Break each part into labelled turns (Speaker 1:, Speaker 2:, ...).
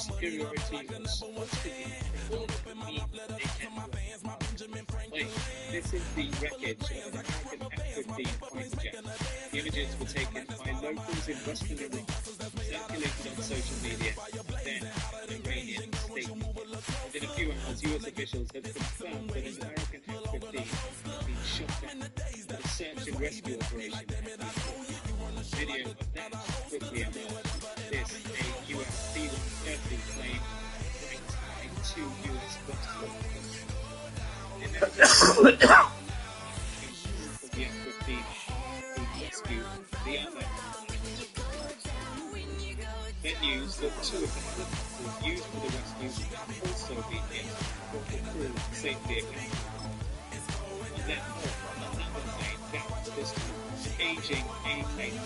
Speaker 1: superiority was constantly all of the mean they can play. This is the wreckage of an American F-15 fighter jet. The images were taken by locals in Western Iran, circulated on social media, then Iranian state media. Within a few hours, US officials have confirmed that an American F-15 had been shot down, that a search and rescue operation had been launched. Video of that quickly emerged. This, a US C-130 plane ranked by 2 US West in the F-15 to rescue the other. Then news that 2 of the helicopters used for the rescue have also been hit, but the crew safely accounted. And then another plane down this aging A-plane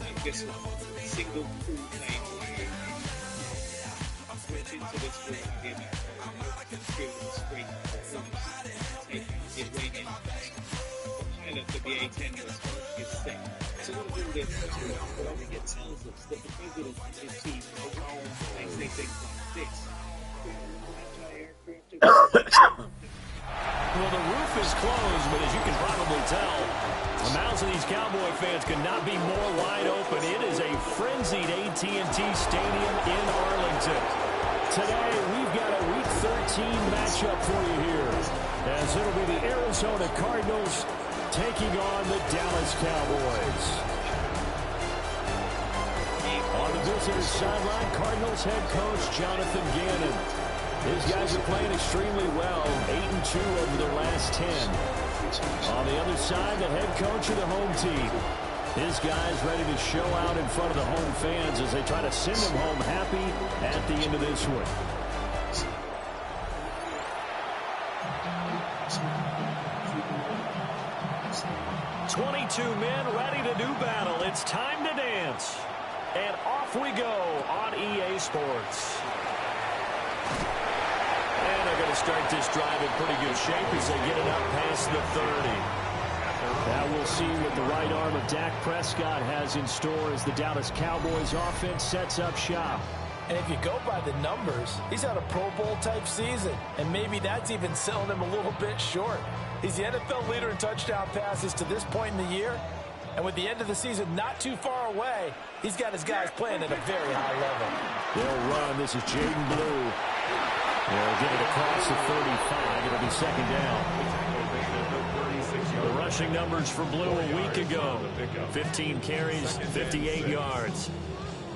Speaker 1: like this one, single crew plane. Went into this war with the American crew straight take the Iranian the pilot of the A-10 is sick. So what all this well, I think it tells us that the president and his team are well they say things like this.
Speaker 2: Well, the roof is closed, but as you can probably tell, the mouths of these Cowboy fans could not be more wide open. It is a frenzied AT&T Stadium in Arlington. Today, we've got a Week 13 matchup for you here, as it'll be the Arizona Cardinals taking on the Dallas Cowboys. On the visitor's sideline, Cardinals head coach Jonathan Gannon. His guys are playing extremely well, 8-2 over their last 10. On the other side, the head coach of the home team. His guys ready to show out in front of the home fans as they try to send them home happy at the end of this one. 22 men ready to do battle. It's time to dance. And off we go on EA Sports. And they're going to start this drive in pretty good shape as they get it up past the 30. Now we'll see what the right arm of Dak Prescott has in store as the Dallas Cowboys offense sets up shop.
Speaker 3: And if you go by the numbers, he's had a Pro Bowl type season. And maybe that's even selling him a little bit short. He's the NFL leader in touchdown passes to this point in the year. And with the end of the season not too far away, he's got his guys playing at a very high level.
Speaker 2: They'll run. This is Jaden Blue. They'll get it across the 35. It'll be second down. The rushing numbers for Blue a week ago. 15 carries, 58 yards.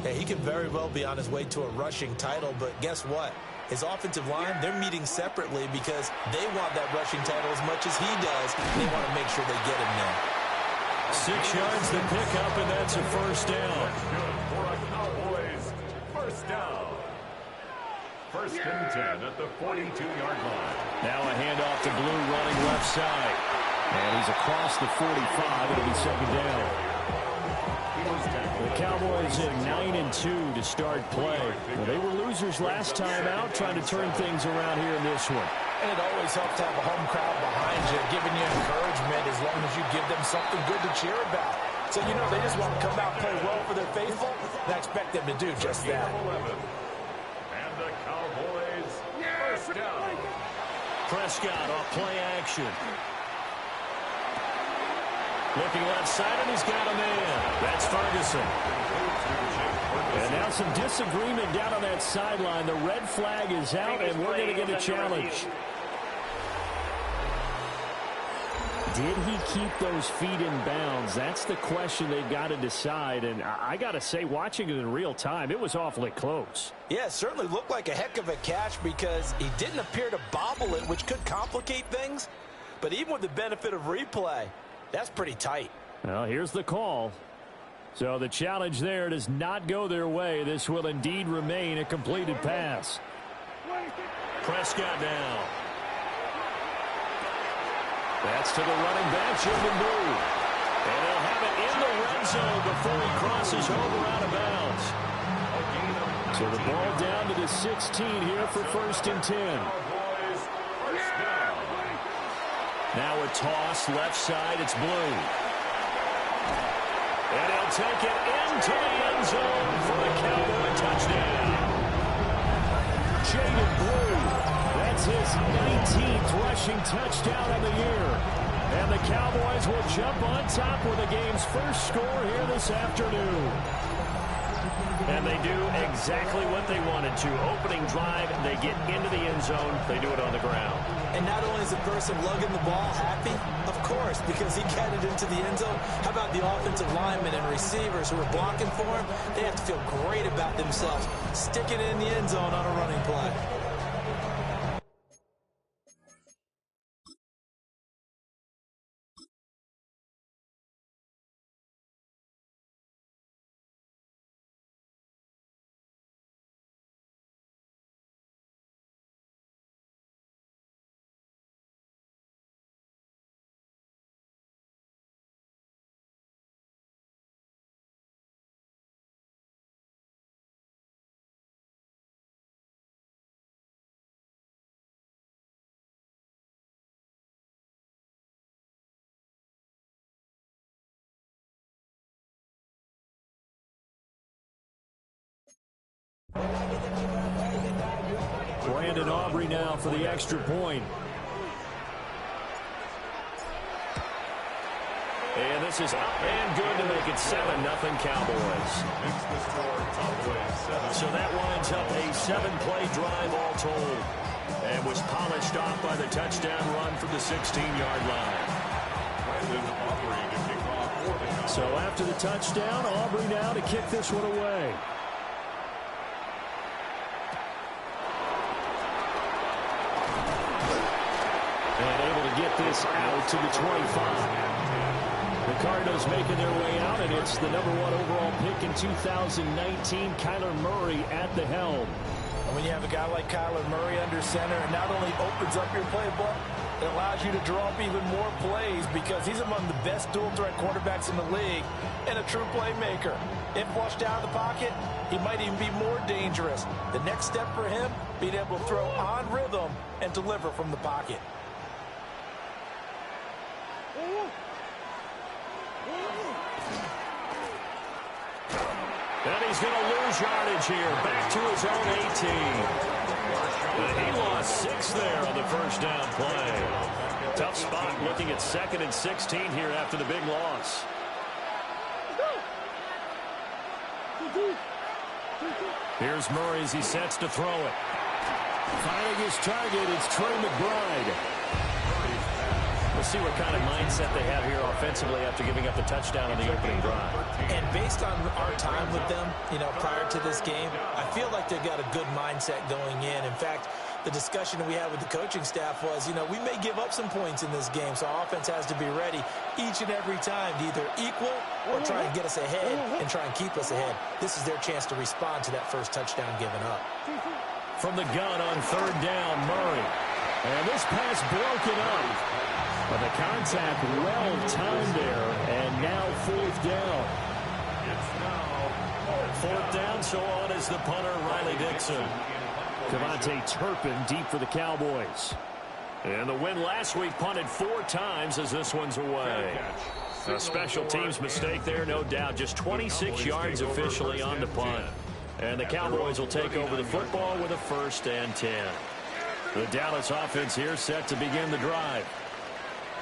Speaker 3: Yeah, he could very well be on his way to a rushing title, but guess what? His offensive line, they're meeting separately because they want that rushing title as much as he does. They want to make sure they get him there.
Speaker 2: 6 yards the pickup, and that's a first down.
Speaker 4: For a Cowboys first down. First and 10 at the 42-yard line.
Speaker 2: Now a handoff to Blue running left side. And he's across the 45. It'll be second down. The Cowboys in 9-2 to start play. Well, they were losers last time out, trying to turn things around here in this one.
Speaker 3: And it always helps to have a home crowd behind you, giving you encouragement as long as you give them something good to cheer about. So, you know, they just want to come out and play well for their faithful, and I expect them to do just that.
Speaker 4: And the Cowboys first down.
Speaker 2: Prescott off play action. Looking left side, and he's got a man. That's Ferguson. And now some disagreement down on that sideline. The red flag is out, and we're going to get a challenge. Did he keep those feet in bounds? That's the question they've got to decide. And I got to say, watching it in real time, it was awfully close.
Speaker 3: Yeah, it certainly looked like a heck of a catch because he didn't appear to bobble it, which could complicate things. But even with the benefit of replay, that's pretty tight.
Speaker 2: Well, here's the call. So the challenge there does not go their way. This will indeed remain a completed pass. Prescott now. That's to the running back, Jaden Blue. And he'll have it in the red zone before he crosses over out of bounds. So the ball down to the 16 here for first and 10. Now a toss, left side, it's Blue. And he'll take it into the end zone for a Cowboy touchdown. 19th rushing touchdown of the year. And the Cowboys will jump on top with the game's first score here this afternoon. And they do exactly what they wanted to. Opening drive, they get into the end zone. They do it on the ground.
Speaker 3: And not only is the person lugging the ball happy, of course, because he got it into the end zone. How about the offensive linemen and receivers who are blocking for him? They have to feel great about themselves, sticking it in the end zone on a running play.
Speaker 2: Brandon Aubrey now for the extra point. And this is up and good to make it 7-0 Cowboys. So that winds up a 7-play drive all told. And was polished off by the touchdown run from the 16-yard line. So after the touchdown, Aubrey now to kick this one away. And able to get this out to the 25. The Cardinals making their way out, and it's the #1 overall pick in 2019, Kyler Murray at the helm.
Speaker 3: And when you have a guy like Kyler Murray under center, it not only opens up your playbook, it allows you to draw up even more plays because he's among the best dual-threat quarterbacks in the league and a true playmaker. If flushed out of the pocket, he might even be more dangerous. The next step for him, being able to throw on rhythm and deliver from the pocket.
Speaker 2: And he's going to lose yardage here. Back to his own 18. And he lost 6 there on the first down play. Tough spot looking at 2nd and 16 here after the big loss. Here's Murray as he sets to throw it. Finding his target, it's Trey McBride. We'll see what kind of mindset they have here offensively after giving up the touchdown on the opening drive.
Speaker 3: And based on our time with them, prior to this game, I feel like they've got a good mindset going in. In fact, the discussion we had with the coaching staff was, we may give up some points in this game, so our offense has to be ready each and every time to either equal or try and get us ahead and try and keep us ahead. This is their chance to respond to that first touchdown given up.
Speaker 2: From the gun on 3rd down, Murray. And this pass broken up. But the contact well-timed there, and now 4th down.
Speaker 4: It's now
Speaker 2: 4th down, so on is the punter, Riley Dixon. Devontae Turpin deep for the Cowboys. And the win last week punted 4 times as this one's away. A special teams mistake there, no doubt. Just 26 yards officially on the punt. And the Cowboys will take over the football with a 1st and 10. The Dallas offense here set to begin the drive.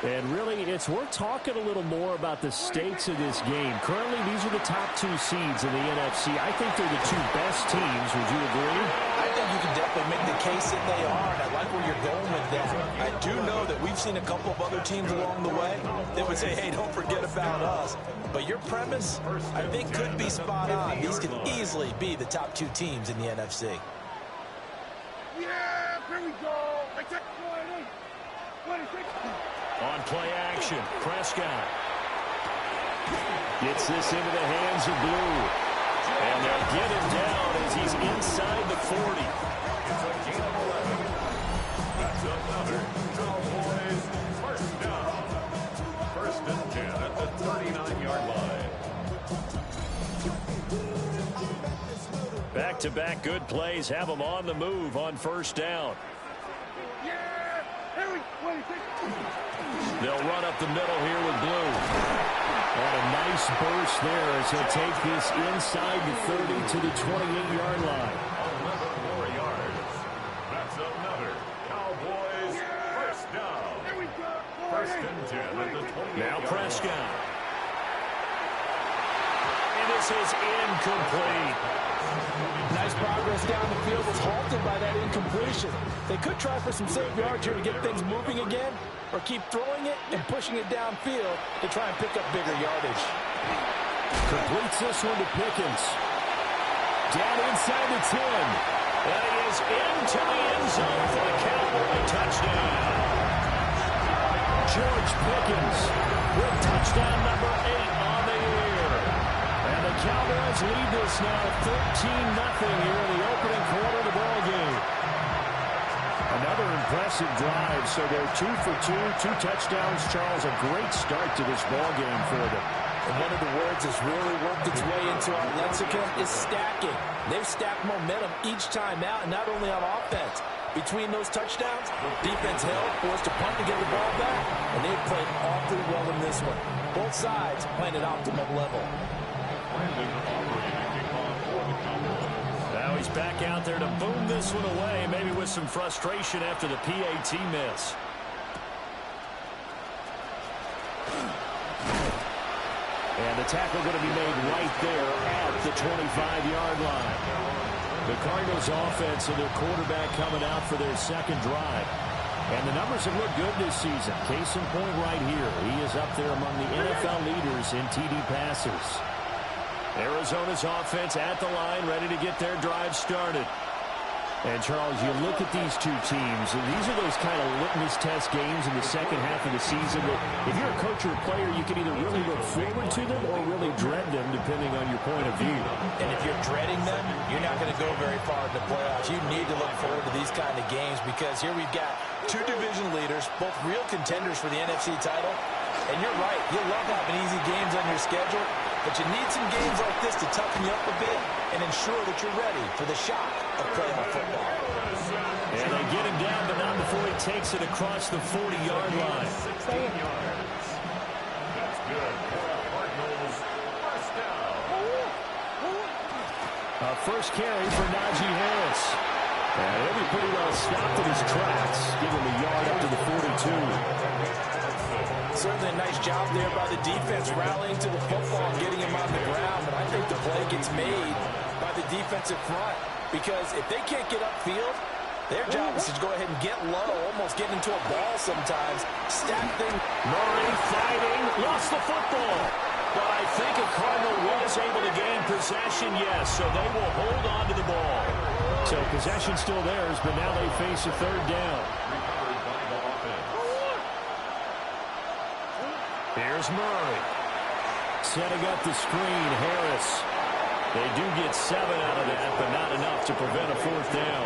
Speaker 2: And really, it's worth talking a little more about the stakes of this game. Currently, these are the top 2 seeds in the NFC. I think they're the 2 best teams. Would you agree?
Speaker 3: I think you can definitely make the case that they are, and I like where you're going with that. I do know that we've seen a couple of other teams along the way that would say, hey, don't forget about us. But your premise, I think, could be spot on. These could easily be the top 2 teams in the NFC.
Speaker 5: Yeah, here we go. I check 26.
Speaker 2: On play action, Prescott gets this into the hands of Blue. And they'll get him down as he's inside the 40.
Speaker 4: It's a gain of 11. That's another Cowboys 1st down. 1st and 10 at the 39-yard line.
Speaker 2: Back-to-back good plays have them on the move on 1st down.
Speaker 5: Yeah, here we go.
Speaker 2: They'll run up the middle here with Blue. And a nice burst there as he'll take this inside the 30 to the 28-yard line.
Speaker 4: 11 more yards. That's another Cowboys
Speaker 2: pass is incomplete.
Speaker 3: Nice progress down the field was halted by that incompletion. They could try for some safe yards here to get things moving again, or keep throwing it and pushing it downfield to try and pick up bigger yardage.
Speaker 2: Completes this one to Pickens. Down inside the 10. And he is into the end zone for the Cowboy touchdown. George Pickens with touchdown number 8 on the year. And the Cowboys lead this now 13-0 here in the opening quarter of the ball game. Another impressive drive. So they're 2 for 2, 2 touchdowns. Charles, a great start to this ball game for them.
Speaker 3: And one of the words that's really worked its way into our lexicon is stacking. They've stacked momentum each time out, and not only on offense. Between those touchdowns, defense held, forced to punt to get the ball back, and they've played awfully well in this one. Both sides playing at optimum level.
Speaker 2: Now he's back out there to boom this one away, maybe with some frustration after the PAT miss. And the tackle going to be made right there at the 25-yard line. The Cardinals offense and their quarterback coming out for their second drive. And the numbers have looked good this season. Case in point right here. He is up there among the NFL leaders in TD passes. Arizona's offense at the line, ready to get their drive started. And, Charles, you look at these two teams, and these are those kind of litmus test games in the second half of the season that if you're a coach or a player, you can either really look forward to them or really dread them, depending on your point of view.
Speaker 3: And if you're dreading them, you're not going to go very far in the playoffs. You need to look forward to these kind of games because here we've got two division leaders, both real contenders for the NFC title. And you're right, you love having easy games on your schedule, but you need some games like this to toughen you up a bit and ensure that you're ready for the shock of playoff football.
Speaker 2: And they get him down, but not before he takes it across the 40-yard line.
Speaker 4: 16 yards. That's good. Cardinals first down.
Speaker 2: A first carry for Najee Harris. And he'll be pretty well stopped in his tracks. Give him a yard up to the 42.
Speaker 3: Certainly a nice job there by the defense rallying to the football and getting him on the ground. But I think the play gets made by the defensive front because if they can't get upfield, their job is to go ahead and get low, almost get into a ball sometimes. Stack things.
Speaker 2: Murray fighting, lost the football. But I think a Cardinal was able to gain possession, yes, so they will hold on to the ball. So possession still theirs, but now they face a third down. Here's Murray. Setting up the screen, Harris. They do get 7 out of that, but not enough to prevent a fourth down.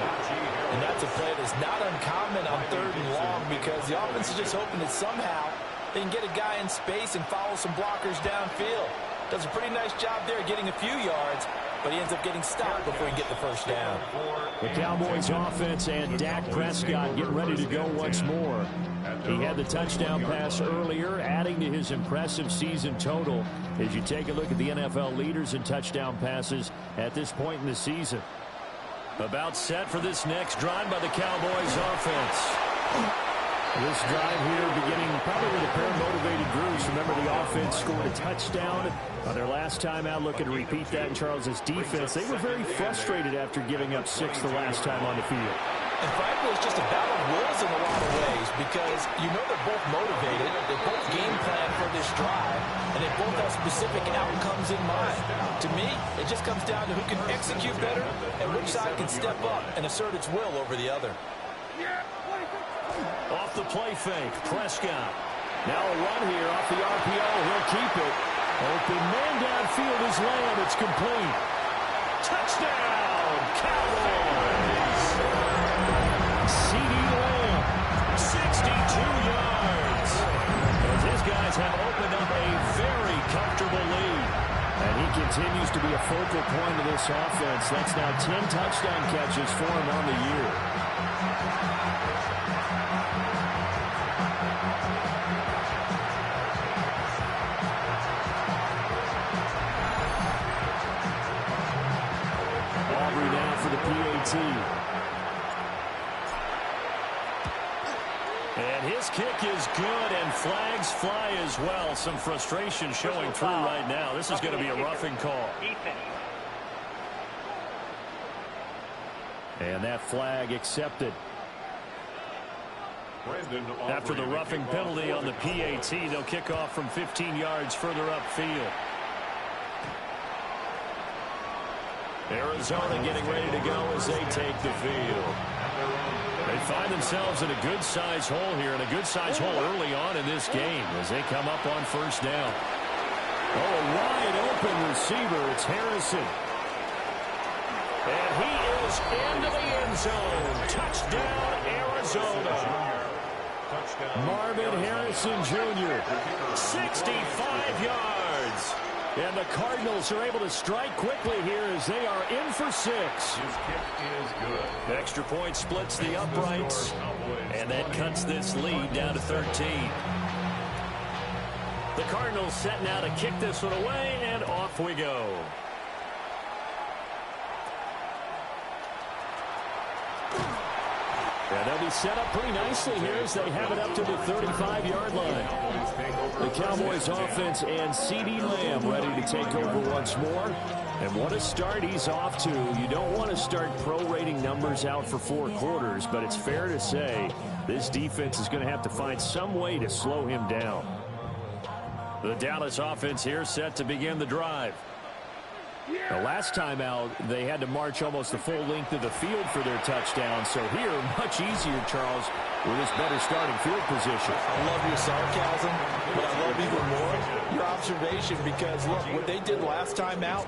Speaker 3: And that's a play that's not uncommon on 3rd and long because the offense is just hoping that somehow they can get a guy in space and follow some blockers downfield. Does a pretty nice job there getting a few yards, but he ends up getting stopped before he can get the first down.
Speaker 2: The Cowboys offense and Dak Prescott getting ready to go once more. He had the touchdown pass earlier, adding to his impressive season total as you take a look at the NFL leaders in touchdown passes at this point in the season. About set for this next drive by the Cowboys offense. This drive here beginning probably with a pair of motivated groups. Remember, the offense scored a touchdown on their last time out. Looking to repeat that in Charles's defense. They were very frustrated after giving up 6 the last time on the field.
Speaker 3: And frankly, it's just a battle of wills in a lot of ways because you know they're both motivated, they both game plan for this drive, and they both have specific outcomes in mind. To me, it just comes down to who can execute better and which side can step up and assert its will over the other.
Speaker 2: Off the play fake, Prescott. Now a run here off the RPO. He'll keep it. Open man downfield is Lamb. It's complete. Touchdown, Cowboys. CD Lamb, 62 yards. As his guys have opened up a very comfortable lead. And he continues to be a focal point of this offense. That's now 10 touchdown catches for him on the year. Aubrey now for the PAT. And his kick is good, and flags fly as well. Some frustration showing through right now. This is going to be a roughing call. And that flag accepted. After the roughing penalty on the PAT, they'll kick off from 15 yards further upfield. Arizona getting ready to go as they take the field. They find themselves in a good-sized hole here, and a good-sized hole early on in this game as they come up on first down. Oh, a wide-open receiver. It's Harrison. And he is into the end zone. Touchdown, Arizona. Marvin Harrison Jr., 65 yards. And the Cardinals are able to strike quickly here as they are in for 6.
Speaker 4: His kick is good.
Speaker 2: Extra point splits the uprights, and that cuts this lead down to 13. The Cardinals set now to kick this one away, and off we go. And they'll be set up pretty nicely here as they have it up to the 35-yard line. The Cowboys offense and CeeDee Lamb ready to take over once more. And what a start he's off to. You don't want to start prorating numbers out for 4 quarters, but it's fair to say this defense is going to have to find some way to slow him down. The Dallas offense here set to begin the drive. The last time out, they had to march almost the full length of the field for their touchdown. So here, much easier, Charles, with this better starting field position.
Speaker 3: I love your sarcasm, but I love even more your observation because, look, what they did last time out,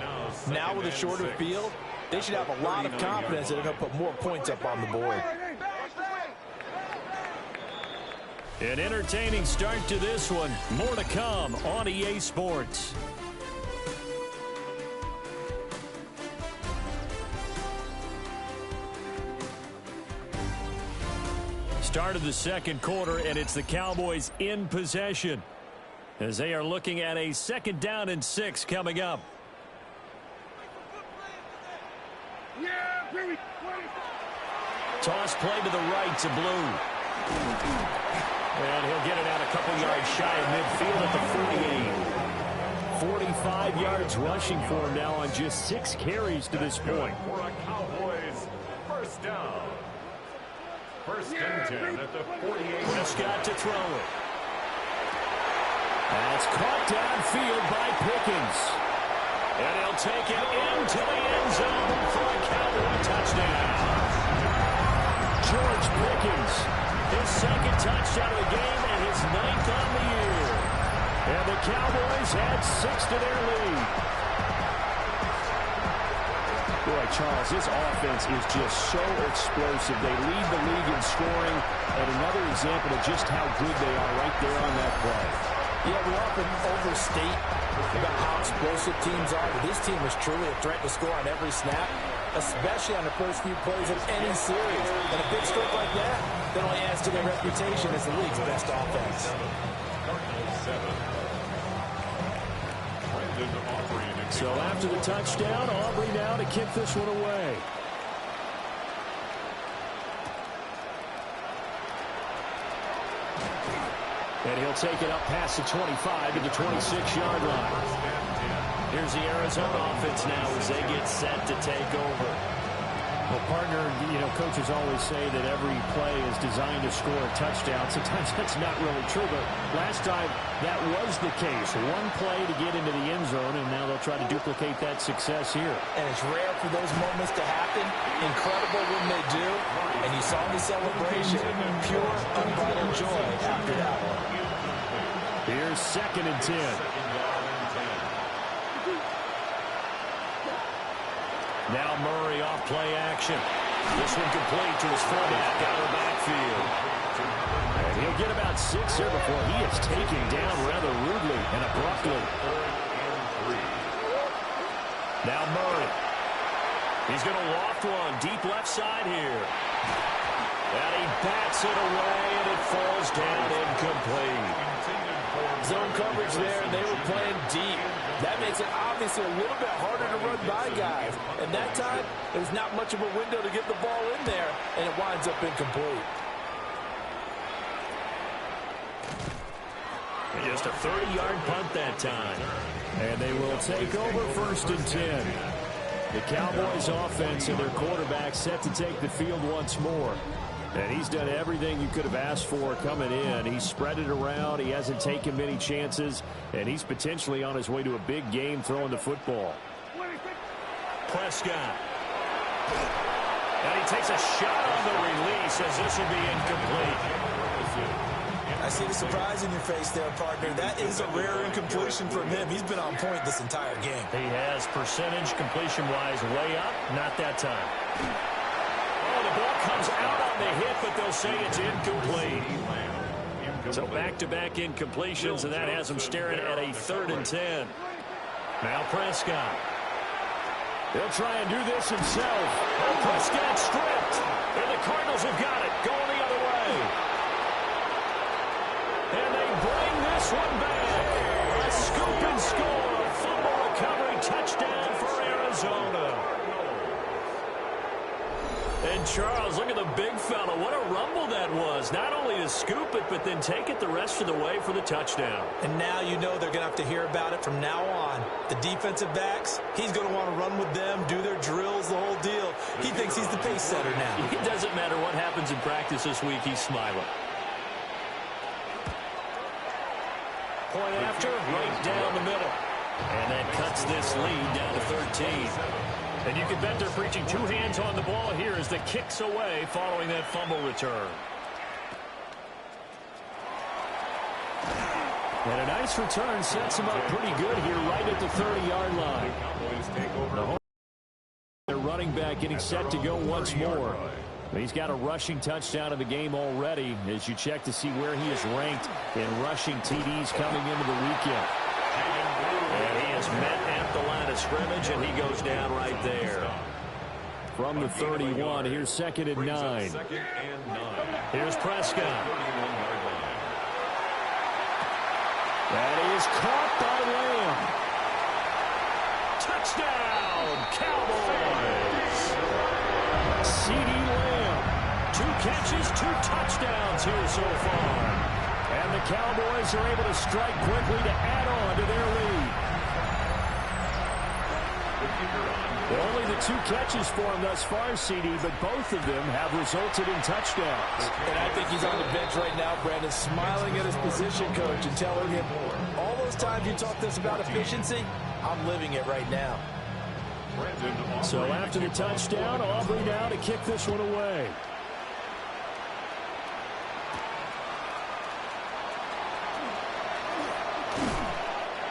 Speaker 3: now with a shorter field, they should have a lot of confidence that they're going to put more points up on the board.
Speaker 2: An entertaining start to this one. More to come on EA Sports. Start of the second quarter, and it's the Cowboys in possession as they are looking at a 2nd down and 6 coming up. Toss play to the right to Blue. And he'll get it out a couple yards shy of midfield at the 48. 45 yards rushing for him now on just 6 carries to this point.
Speaker 4: For a Cowboys first down. 1st and 10 at the 48.
Speaker 2: Prescott to throw it. That's caught downfield by Pickens. And he'll take it into the end zone for a Cowboy touchdown. George Pickens, his 2nd touchdown of the game and his 9th on the year. And the Cowboys add 6 to their lead. Boy, Charles, this offense is just so explosive. They lead the league in scoring, and another example of just how good they are right there on that play.
Speaker 3: Yeah, we often overstate about how explosive teams are, but this team is truly a threat to score on every snap, especially on the first few plays of any series. And a big stroke like that only adds to their reputation as the league's best offense.
Speaker 2: So after the touchdown, Aubrey now to kick this one away. And he'll take it up past the 25 to the 26-yard line. Here's the Arizona offense now as they get set to take over.
Speaker 6: Well, partner, coaches always say that every play is designed to score a touchdown. Sometimes that's not really true, but last time that was the case. One play to get into the end zone, and now they'll try to duplicate that success here.
Speaker 3: And it's rare for those moments to happen. Incredible when they do. And you saw the celebration. Pure, unbridled joy after that one.
Speaker 2: Here's 2nd and 10. Now Murray off play action. This one complete to his fullback out of the backfield. And he'll get about 6 here before he is taken down rather rudely and abruptly. Now Murray. He's going to loft one deep left side here. And he bats it away, and it falls down incomplete.
Speaker 3: Zone coverage there, and they were playing deep. That makes it obviously a little bit harder to run by guys. And that time, there's not much of a window to get the ball in there, and it winds up incomplete.
Speaker 2: And just a 30-yard punt that time.
Speaker 6: And they will take over 1st and 10. The Cowboys offense and their quarterback set to take the field once more. And he's done everything you could have asked for coming in. He's spread it around. He hasn't taken many chances. And he's potentially on his way to a big game throwing the football.
Speaker 2: Prescott. And he takes a shot on the release as this will be incomplete.
Speaker 3: I see the surprise in your face there, partner. That is a rare incompletion from him. He's been on point this entire game.
Speaker 2: He has percentage completion-wise way up. Not that time. Oh, the ball comes out on the hit, but they'll say it's incomplete. So back-to-back incompletions, and that has him staring at a 3rd and 10. Now Prescott.
Speaker 6: He'll try and do this himself.
Speaker 2: Oh, Prescott stripped. And the Cardinals have got it. Going the other way. And they bring this one back. A scoop and score. Fumble recovery touchdown for Arizona. And Charles, look at the big fella. What a rumble that was. Not only to scoop it, but then take it the rest of the way for the touchdown.
Speaker 3: And now you know they're going to have to hear about it from now on. The defensive backs, he's going to want to run with them, do their drills, the whole deal. He thinks he's the pace setter now.
Speaker 2: It doesn't matter what happens in practice this week. He's smiling. Point after, right down the middle. And that cuts this lead down to 13. And you can bet they're preaching 2 hands on the ball here as the kick's away following that fumble return.
Speaker 6: And a nice return sets him up pretty good here right at the 30-yard line. Their running back getting set to go once more. He's got a rushing touchdown in the game already as you check to see where he is ranked in rushing TDs coming into the weekend.
Speaker 2: And he is met at the line of scrimmage, and he goes down right there.
Speaker 6: From the 31, here's 2nd and 9.
Speaker 2: Here's Prescott.
Speaker 6: That is caught by Lamb.
Speaker 2: Touchdown, Cowboys.
Speaker 6: CeeDee Lamb.
Speaker 2: 2 catches, 2 touchdowns here so far.
Speaker 6: And the Cowboys are able to strike quickly to add on to their lead. Only the 2 catches for him thus far, CD, but both of them have resulted in touchdowns.
Speaker 3: And I think he's on the bench right now, Brandon, smiling at his position coach and telling him, all those times you talked to us about efficiency, I'm living it right now.
Speaker 6: So after the touchdown, Aubrey now to kick this one away.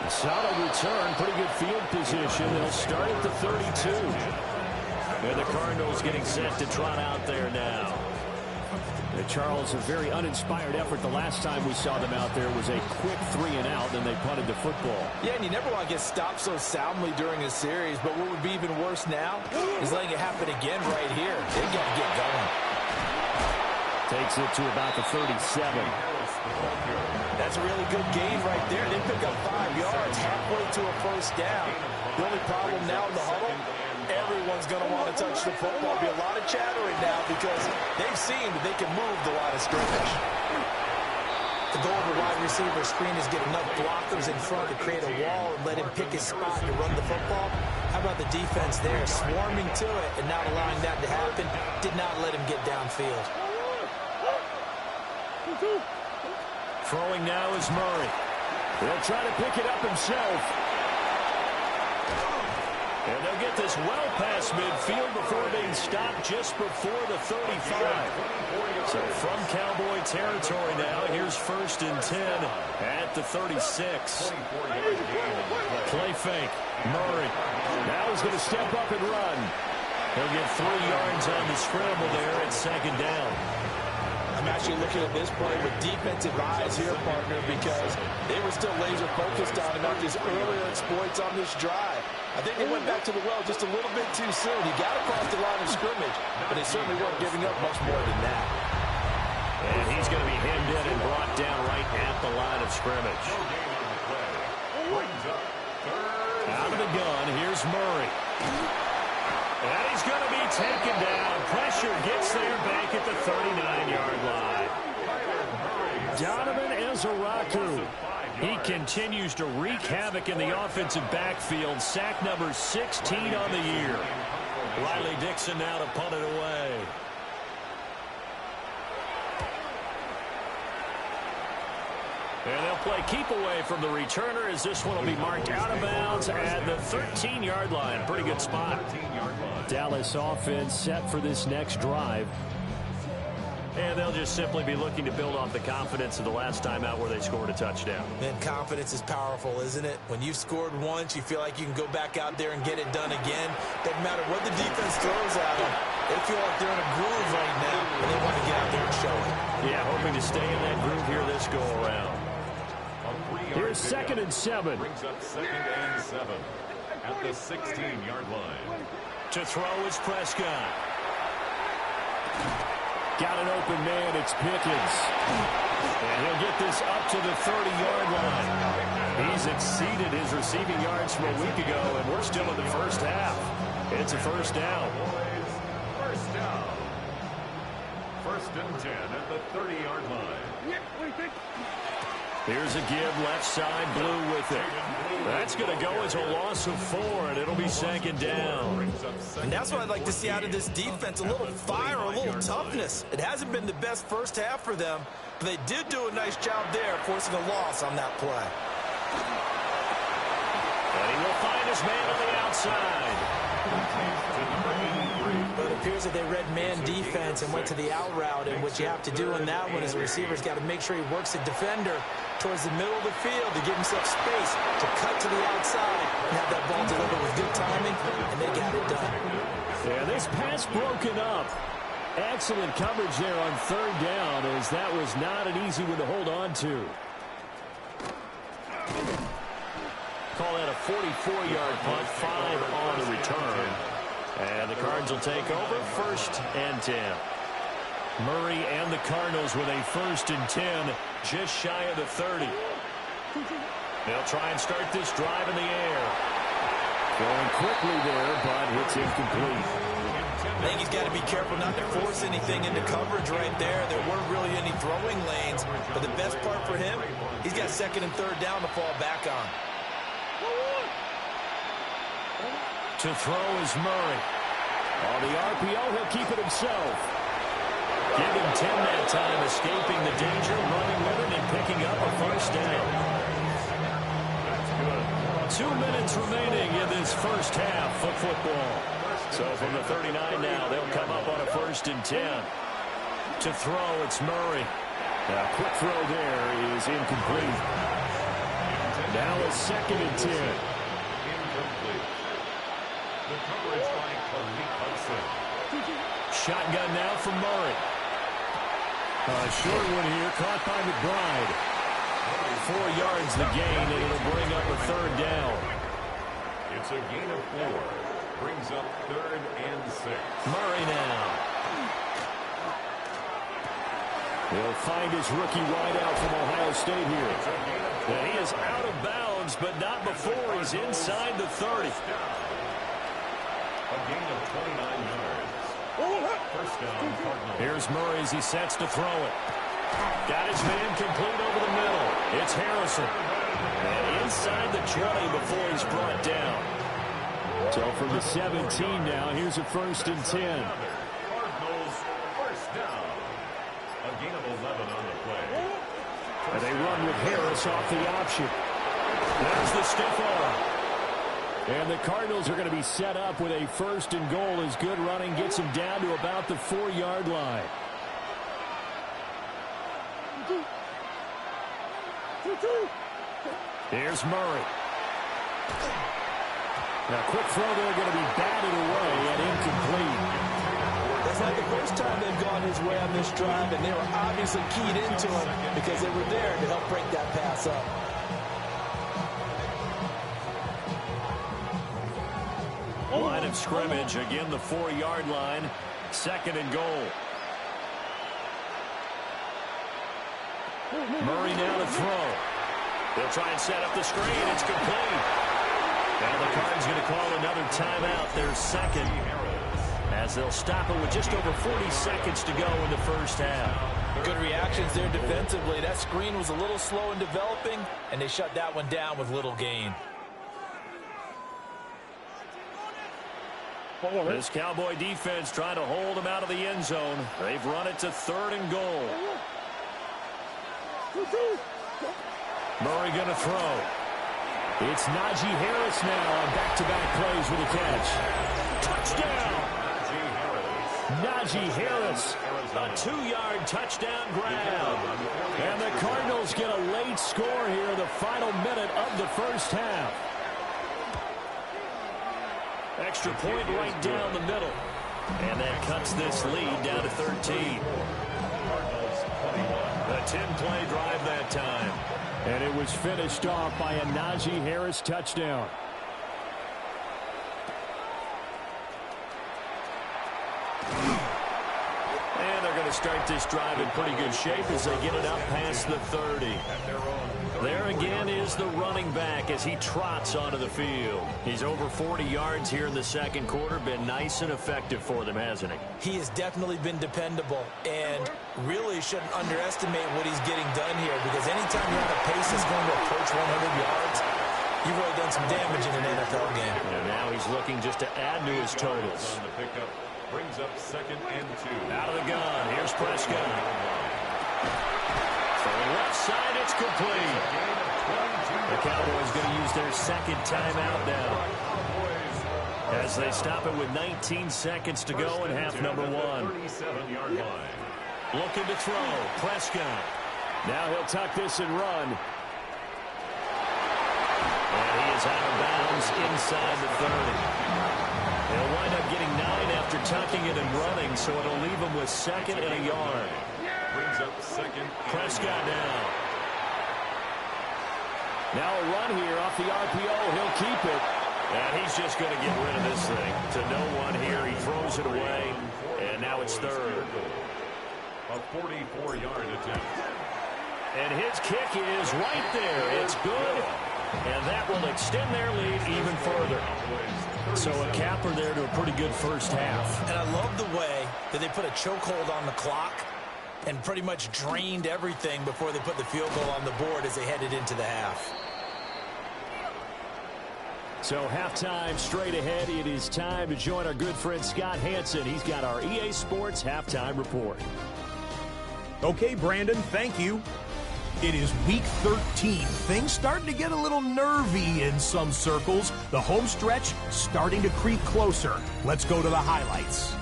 Speaker 6: Solid return, pretty good field position. They'll start at the 32.
Speaker 2: And the Cardinals getting set to trot out there now.
Speaker 6: Charles, a very uninspired effort. The last time we saw them out there was a quick 3 and out, then they punted the football.
Speaker 3: Yeah, and you never want to get stopped so soundly during a series, but what would be even worse now is letting it happen again right here. They got to get going.
Speaker 6: Takes it to about the 37.
Speaker 3: That's a really good gain right there. They pick up 5 yards halfway to a first down. The only problem now in the huddle, everyone's going to want to touch the football. There'll be a lot of chattering now because they've seen that they can move the line of scrimmage. The goal of a wide receiver screen is get enough blockers in front to create a wall and let him pick his spot to run the football. How about the defense there, swarming to it and not allowing that to happen? Did not let him get downfield.
Speaker 2: Throwing now is Murray.
Speaker 6: He'll try to pick it up himself.
Speaker 2: And they'll get this well past midfield before being stopped just before the 35. So from Cowboy territory now, here's 1st and 10 at the 36. Play fake. Murray.
Speaker 6: Now he's going to step up and run.
Speaker 2: He'll get 3 yards on the scramble there at 2nd down.
Speaker 3: I'm actually looking at this play with defensive eyes here, partner, because they were still laser focused on him after his earlier exploits on this drive. I think they went back to the well just a little bit too soon. He got across the line of scrimmage, but they certainly weren't giving up much more than that.
Speaker 2: And he's going to be hemmed in and brought down right at the line of scrimmage. Out of the gun, here's Murray. And he's going to be taken down. Pressure gets there back at the 39-yard line.
Speaker 6: Donovan Ezeraku.
Speaker 2: He continues to wreak havoc in the offensive backfield. Sack number 16 on the year. Riley Dixon now to punt it away. And they'll play keep away from the returner as this one will be marked out of bounds at the 13-yard line. Pretty good spot.
Speaker 6: Dallas offense set for this next drive.
Speaker 2: And they'll just simply be looking to build off the confidence of the last time out where they scored a touchdown.
Speaker 3: Man, confidence is powerful, isn't it? When you've scored once, you feel like you can go back out there and get it done again. Doesn't matter what the defense throws at them. They feel like they're in a groove right now, and they want to get out there and show it.
Speaker 2: Yeah, hoping to stay in that groove here this go-around.
Speaker 6: Here's 2nd and 7.
Speaker 4: Brings up 2nd and 7 at the 16-yard line.
Speaker 2: To throw is Prescott.
Speaker 6: Got an open man. It's Pickens.
Speaker 2: And he'll get this up to the 30-yard line. He's exceeded his receiving yards from a week ago, and we're still in the first half. It's a first down.
Speaker 4: First down. 1st and 10 at the 30-yard line.
Speaker 2: Here's a give, left side, Blue with it. That's going to go as a loss of 4, and it'll be 2nd down.
Speaker 3: And that's what I'd like to see out of this defense, a little fire, a little toughness. It hasn't been the best first half for them, but they did do a nice job there, forcing a loss on that play.
Speaker 2: And he will find his man on the outside.
Speaker 3: But it appears that they read man defense and went to the out route, and what you have to do on that one is the receiver's got to make sure he works the defender towards the middle of the field to give himself space to cut to the outside and have that ball delivered with good timing, and they got it done.
Speaker 6: Yeah, this pass broken up. Excellent coverage there on 3rd down, as that was not an easy one to hold on to.
Speaker 2: Call that a 44-yard punt, 5 on the return. And the Cards will take over 1st and 10. Murray and the Cardinals with a 1st and 10, just shy of the 30. They'll try and start this drive in the air.
Speaker 6: Going quickly there, but it's incomplete.
Speaker 3: I think he's got to be careful not to force anything into coverage right there. There weren't really any throwing lanes, but the best part for him, he's got 2nd and 3rd down to fall back on.
Speaker 2: To throw is Murray.
Speaker 6: On the RPO, he'll keep it himself.
Speaker 2: Give him 10 that time, escaping the danger, running with it, and picking up a 1st down. That's good. 2 minutes remaining in this first half of football. So from the 39 now, they'll come up on a 1st and 10. To throw, it's Murray.
Speaker 6: A quick throw there is incomplete. Now a 2nd and 10.
Speaker 4: Incomplete. The coverage by Khalif Hudson.
Speaker 2: Shotgun now for Murray.
Speaker 6: A short one here, caught by McBride.
Speaker 2: 4 yards the gain, and it'll bring up a 3rd down.
Speaker 4: It's a gain of 4. Brings up 3rd and 6.
Speaker 2: Murray now.
Speaker 6: He'll find his rookie wideout from Ohio State here.
Speaker 2: And he is out of bounds, but not before he's inside the 30.
Speaker 4: A gain of 29 yards. First down, Cardinals.
Speaker 2: Here's Murray as he sets to throw it. Got his man complete over the middle. It's Harrison. And inside the 20 before he's brought down.
Speaker 6: So from the 17 now, here's a 1st and 10.
Speaker 4: Cardinals, first down. A gain of 11 on the play.
Speaker 6: And they run with Harris off the option.
Speaker 2: There's the stiff arm.
Speaker 6: And the Cardinals are going to be set up with a 1st and goal as good running gets them down to about the 4-yard line.
Speaker 2: Here's Murray.
Speaker 6: Now, quick throw there, going to be batted away and incomplete.
Speaker 3: That's not the first time they've gone his way on this drive, and they were obviously keyed into him because they were there to help break that pass up.
Speaker 2: Line of scrimmage, again the 4-yard line, 2nd and goal. Murray now to throw. They'll try and set up the screen. It's complete. And the Cards going to call another timeout, their 2nd, as they'll stop it with just over 40 seconds to go in the first half.
Speaker 3: Good reactions there defensively. That screen was a little slow in developing, and they shut that one down with little gain.
Speaker 2: This Cowboy defense trying to hold him out of the end zone. They've run it to 3rd and goal. Murray going to throw. It's Najee Harris now on back-to-back plays with a catch. Touchdown! Najee Harris, a 2-yard touchdown grab. And the Cardinals get a late score here, the final minute of the first half. Extra point right down the middle. And that cuts this lead down to 13. A 10-play drive that time.
Speaker 6: And it was finished off by a Najee Harris touchdown.
Speaker 2: And they're going to start this drive in pretty good shape as they get it up past the 30. There again is the running back as he trots onto the field. He's over 40 yards here in the second quarter. Been nice and effective for them, hasn't he?
Speaker 3: He has definitely been dependable, and really shouldn't underestimate what he's getting done here, because anytime you're on a pace that's going to approach 100 yards, you've really done some damage in an NFL game.
Speaker 2: And now he's looking just to add to his totals.
Speaker 4: Brings up 2nd and 2.
Speaker 2: Out of the gun. Here's Prescott. For the left side, it's complete. The Cowboys going to use their second timeout now, as they stop it with 19 seconds to go in half number 1.
Speaker 4: 37-yard line.
Speaker 2: Looking to throw. Prescott.
Speaker 6: Now he'll tuck this and run.
Speaker 2: And he is out of bounds inside the 30. He'll wind up getting 9 after tucking it and running, so it'll leave him with 2nd and a yard.
Speaker 4: Brings up 2nd.
Speaker 2: Prescott down.
Speaker 6: Now a run here off the RPO. He'll keep it.
Speaker 2: And he's just going to get rid of this thing. To no one here. He throws it away. And now it's 3rd.
Speaker 4: A 44-yard attempt.
Speaker 2: And his kick is right there. It's good. And that will extend their lead even further. So a capper there to a pretty good first half.
Speaker 3: And I love the way that they put a chokehold on the clock and pretty much drained everything before they put the field goal on the board as they headed into the half.
Speaker 6: So halftime straight ahead. It is time to join our good friend Scott Hansen. He's got our EA Sports halftime report.
Speaker 7: Okay, Brandon, thank you. It is week 13. Things starting to get a little nervy in some circles. The home stretch starting to creep closer. Let's go to the highlights.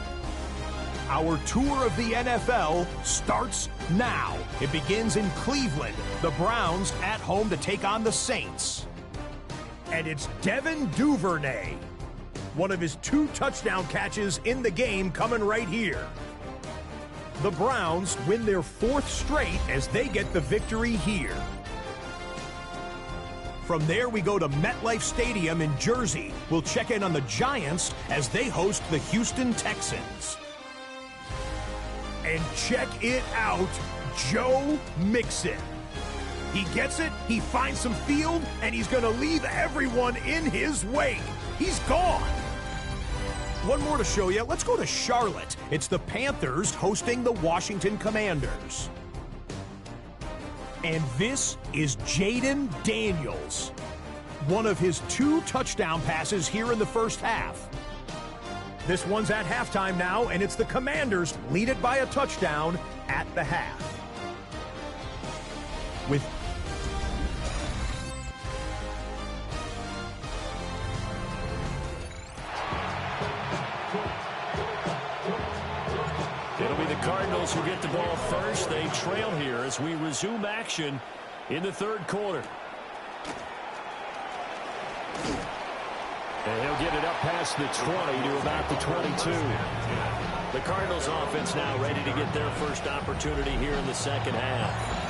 Speaker 7: Our tour of the NFL starts now. It begins in Cleveland. The Browns at home to take on the Saints. And it's Devin Duvernay. One of his 2 touchdown catches in the game coming right here. The Browns win their 4th straight as they get the victory here. From there, we go to MetLife Stadium in Jersey. We'll check in on the Giants as they host the Houston Texans. And check it out, Joe Mixon. He gets it, he finds some field, and he's going to leave everyone in his wake. He's gone. One more to show you. Let's go to Charlotte. It's the Panthers hosting the Washington Commanders. And this is Jaden Daniels. One of his 2 touchdown passes here in the first half. This one's at halftime now, and it's the Commanders lead it by a touchdown at the half. With
Speaker 2: It'll be the Cardinals who get the ball first. They trail here as we resume action in the 3rd quarter.
Speaker 6: And he'll get it up past the 20 to about the 22.
Speaker 2: The Cardinals offense now ready to get their first opportunity here in the second half.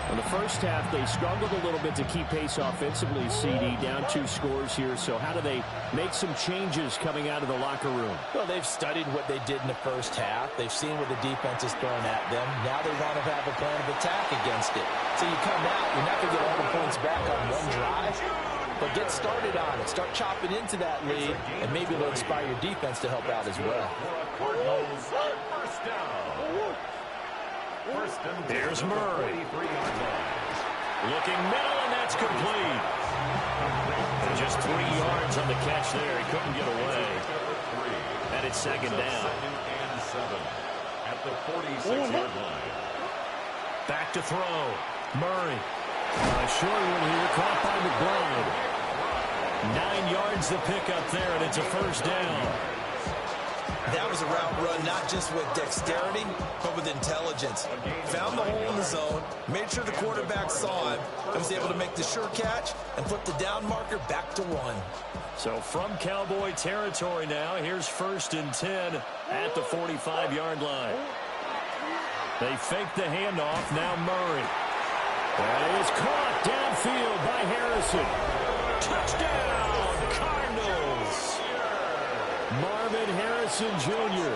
Speaker 6: In the first half, they struggled a little bit to keep pace offensively, CD, down 2 scores here. So how do they make some changes coming out of the locker room?
Speaker 3: Well, they've studied what they did in the first half. They've seen what the defense is throwing at them. Now they want to have a plan of attack against it. So you come out, you're not going to get all the points back on one drive, but get started on it. Start chopping into that lead, and maybe it'll inspire your defense to help out as well.
Speaker 4: Cardinals first down.
Speaker 2: Here's Murray. Looking middle, and that's complete. And just 3 yards on the catch there. He couldn't get away. And it's second down.
Speaker 4: At the 46-yard line.
Speaker 2: Back to throw. Murray.
Speaker 6: Short one here, caught by McBride.
Speaker 2: 9 yards to pick up there, and it's a first down.
Speaker 3: That was a route run not just with dexterity, but with intelligence. Found the hole in the zone, made sure the quarterback saw it, and was able to make the sure catch and put the down marker back to 1.
Speaker 2: So from Cowboy territory now, here's 1st and 10 at the 45-yard line. They fake the handoff, now Murray.
Speaker 6: That is caught downfield by Harrison.
Speaker 2: Touchdown, Cardinals! Marvin Harrison Jr.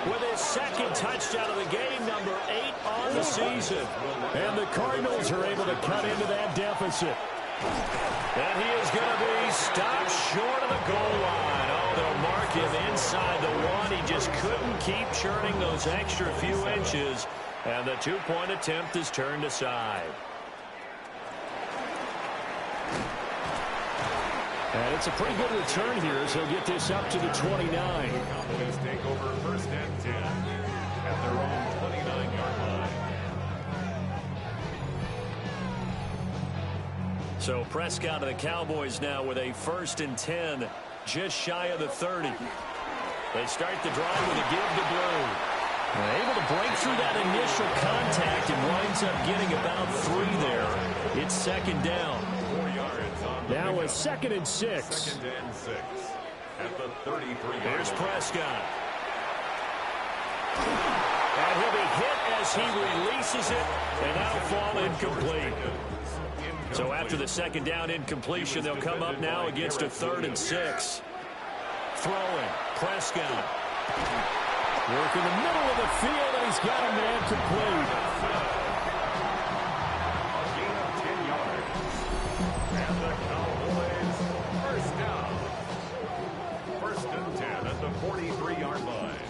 Speaker 2: with his 2nd touchdown of the game, number 8 on the season.
Speaker 6: And the Cardinals are able to cut into that deficit.
Speaker 2: And he is going to be stopped short of the goal line. Oh, they'll mark him inside the 1. He just couldn't keep churning those extra few inches. And the 2-point attempt is turned aside.
Speaker 6: And it's a pretty good return here as he'll get this up to the 29.
Speaker 4: Cowboys take over 1st and 10 at their own 29-yard line.
Speaker 2: So Prescott of the Cowboys now with a 1st and 10, just shy of the 30. They start the drive with a give to Blue.
Speaker 6: They're able to break through that initial contact and winds up getting about 3 there. It's 2nd down.
Speaker 4: 4 yards on the
Speaker 6: Now
Speaker 4: pickup.
Speaker 6: a 2nd and 6.
Speaker 4: 2nd and 6 at the 33-yard
Speaker 2: Here's
Speaker 4: line.
Speaker 2: Prescott. And he'll be hit as he releases it, and that'll fall incomplete. So after the 2nd down incompletion, they'll come up now against a 3rd and 6. Throwing, Prescott.
Speaker 6: Work in the middle of the field, and he's got a man complete.
Speaker 4: A gain of 10 yards. And the Cowboys first down. 1st and 10 at the 43-yard line.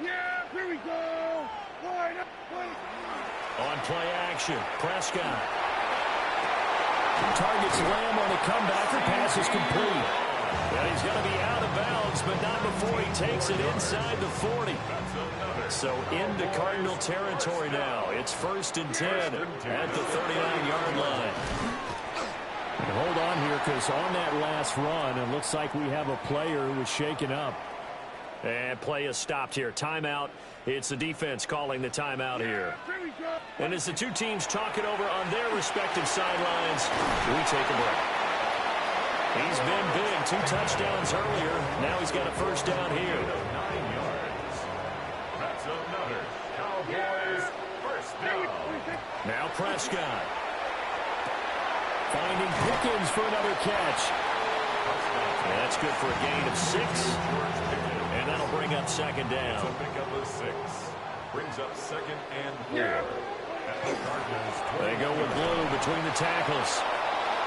Speaker 5: Yeah, here we go. Line up, play.
Speaker 2: On play action, Prescott.
Speaker 6: Targets Lamb on the comeback. The pass is complete.
Speaker 2: And he's going to be out of bounds, but not before he takes it inside the 40. So into Cardinal territory now. It's 1st and 10 at the 39-yard line.
Speaker 6: And hold on here, because on that last run, it looks like we have a player who was shaken up.
Speaker 2: And play is stopped here. Timeout. It's the defense calling the timeout here. And as the two teams talk it over on their respective sidelines, we take a break. He's been big. 2 touchdowns earlier. Now he's got a 1st down here.
Speaker 4: 9 yards. That's another Cowboys first down.
Speaker 2: Now Prescott.
Speaker 6: Finding Pickens for another catch.
Speaker 2: And that's good for a gain of 6. And that'll bring up 2nd down.
Speaker 4: So pick up a 6. Brings up 2nd and 4. At the Cardinals.
Speaker 2: They go with Blue between the tackles.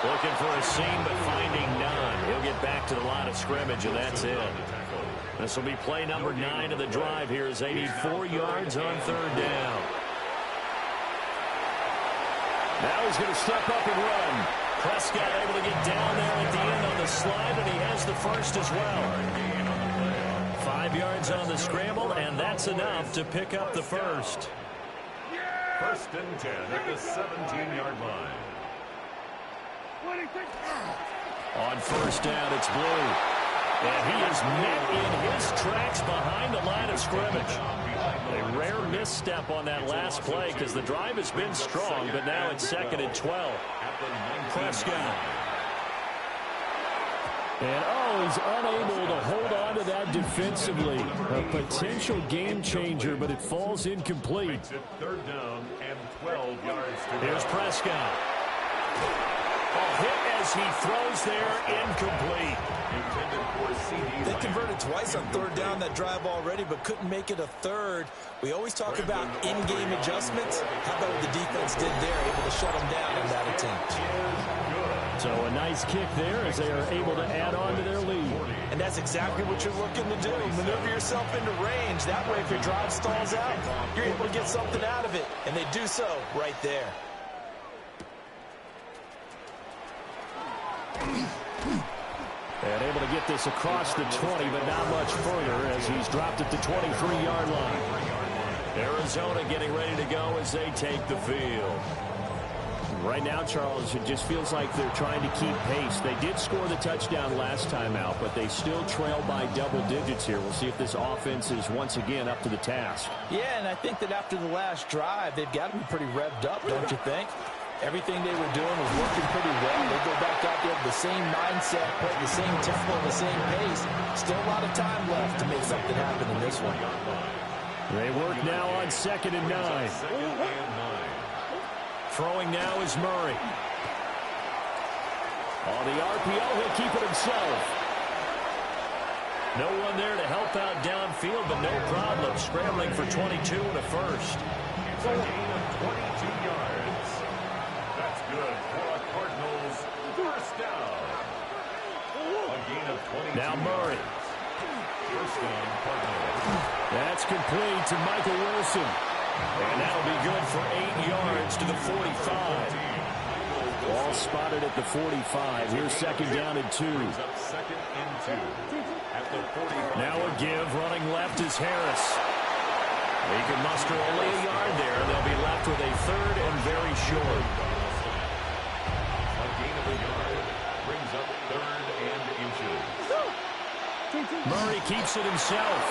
Speaker 2: Looking for a seam, but finding none. He'll get back to the line of scrimmage, and that's it. This will be play number 9 of the drive here as they need 4 yards on 3rd down.
Speaker 6: Now he's going to step up and run.
Speaker 2: Prescott able to get down there at the end on the slide, and he has the 1st as well. 5 yards on the scramble, and that's enough to pick up the 1st.
Speaker 4: 1st and 10 at the 17-yard line.
Speaker 2: On 1st down, it's Blue. And he is met in his tracks behind the line of scrimmage. A rare misstep on that last play because the drive has been strong, but now it's 2nd and 12. Prescott.
Speaker 6: And, he's unable to hold on to that defensively. A potential game changer, but it falls incomplete.
Speaker 4: Makes it 3rd down and 12 yards to go.
Speaker 2: Here's Prescott. Hit as he throws there, incomplete.
Speaker 3: They converted twice on 3rd down that drive already, but couldn't make it a 3rd. We always talk about in-game adjustments. How about what the defense did there, able to shut them down in that attempt.
Speaker 6: So a nice kick there as they are able to add on to their lead.
Speaker 3: And that's exactly what you're looking to do. Maneuver yourself into range. That way, if your drive stalls out, you're able to get something out of it. And they do so right there.
Speaker 2: And able to get this across the 20, but not much further as he's dropped at the 23-yard line. Arizona getting ready to go as they take the field. Right now, Charles, it just feels like they're trying to keep pace. They did score the touchdown last time out, but they still trail by double digits here. We'll see if this offense is once again up to the task.
Speaker 3: Yeah, and I think that after the last drive, they've got to be pretty revved up, don't you think? Everything they were doing was working pretty well. They go back out there with the same mindset, playing the same tempo, and the same pace. Still a lot of time left to make something happen in this one.
Speaker 2: They work now on 2nd and 9. Throwing now is Murray. On the RPO, he'll keep it himself. No one there to help out downfield, but no problem. Scrambling for 22 and a first.
Speaker 4: It's a gain of 22 yards. That's good for a Cardinals first down. A gain of 22
Speaker 2: now Murray.
Speaker 4: First down, Cardinals.
Speaker 2: That's complete to Michael Wilson. And that'll be good for 8 yards to the 45. Ball spotted at the 45. Here's 2nd down and 2.
Speaker 4: Second and 2 at the 45.
Speaker 2: Now a give. Running left is Harris. He can muster only a yard there. They'll be left with a 3rd and very short.
Speaker 4: A gain of a yard brings up 3rd and inches.
Speaker 2: Murray keeps it himself.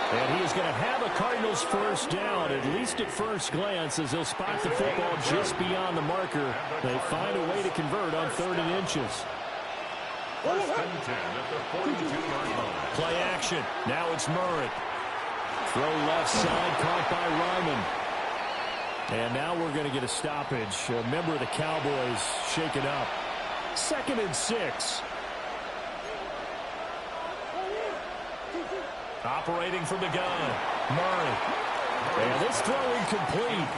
Speaker 2: And he is going to have a Cardinals first down, at least at first glance, as they'll spot the football just beyond the marker. They find a way to convert on 3rd and inches.
Speaker 4: First and 10 at the 42-yard line.
Speaker 2: Play action. Now it's Murray. Throw left side, caught by Ryman. And now we're going to get a stoppage. A member of the Cowboys shaken up. 2nd and 6. Operating from the gun, Murray. And this throw incomplete.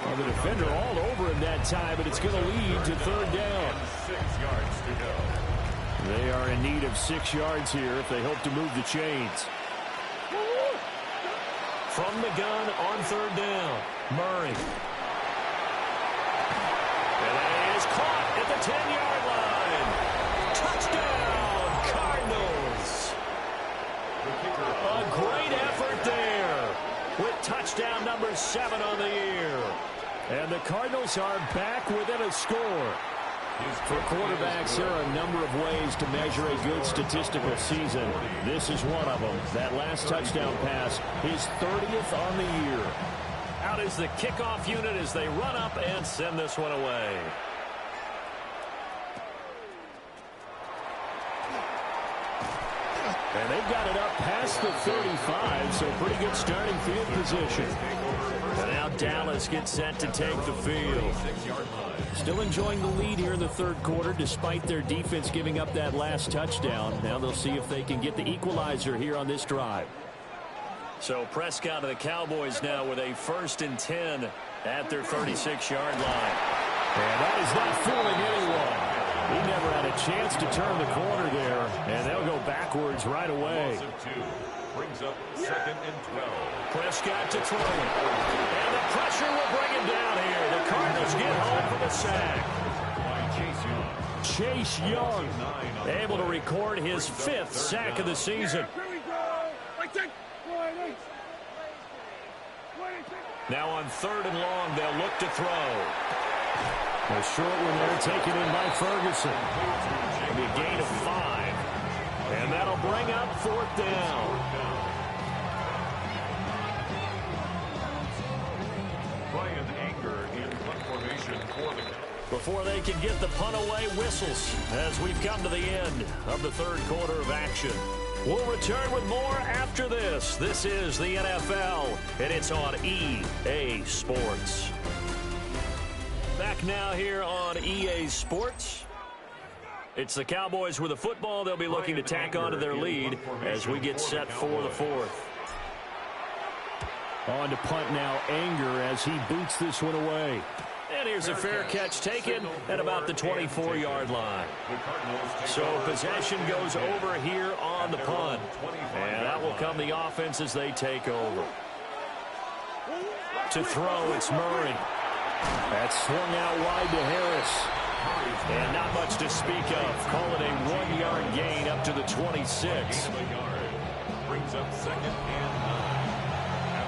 Speaker 2: Well, the defender all over him that time, but it's going to lead to 3rd down.
Speaker 4: 6 yards to go.
Speaker 2: They are in need of 6 yards here if they hope to move the chains. From the gun on 3rd down, Murray. And it is caught at the 10-yard line. Touchdown, Cardinals. A great effort there with touchdown number 7 on the year. And the Cardinals are back within a score. For quarterbacks, there are a number of ways to measure a good statistical season. This is one of them. That last touchdown pass, his 30th on the year. Out is the kickoff unit as they run up and send this one away. And they've got it up past the 35, so pretty good starting field position. And now Dallas gets set to take the field. Still enjoying the lead here in the 3rd quarter, despite their defense giving up that last touchdown. Now they'll see if they can get the equalizer here on this drive. So Prescott of the Cowboys now with a 1st and 10 at their 36-yard line. And that is not fooling anyone. He never had a chance to turn the corner there, and they'll go backwards right away.
Speaker 4: Brings up 2nd and 12.
Speaker 2: Prescott to throw. And the pressure will bring him down here. The Cardinals get home for the sack. Chase Young able to record his 5th sack of the season. Now on 3rd and long, they'll look to throw. A short one there taken in by Ferguson. It'll be a gain of 5. And that'll bring up 4th down.
Speaker 4: Brian Anger in punt formation for the...
Speaker 2: Before they can get the punt away, whistles as we've come to the end of the 3rd quarter of action. We'll return with more after this. This is the NFL, and it's on EA Sports. Back now here on EA Sports. It's the Cowboys with the football. They'll be looking to tack on to their lead as we get set for the 4th. On to punt now, Anger as he boots this one away. And here's a fair catch taken at about the 24-yard line. So possession goes over here on the punt. And that will come the offense as they take over. To throw, it's Murray.
Speaker 6: That's swung out wide to Harris.
Speaker 2: And not much to speak of. Call it a 1-yard gain up to the 26.
Speaker 4: Brings up second and 9.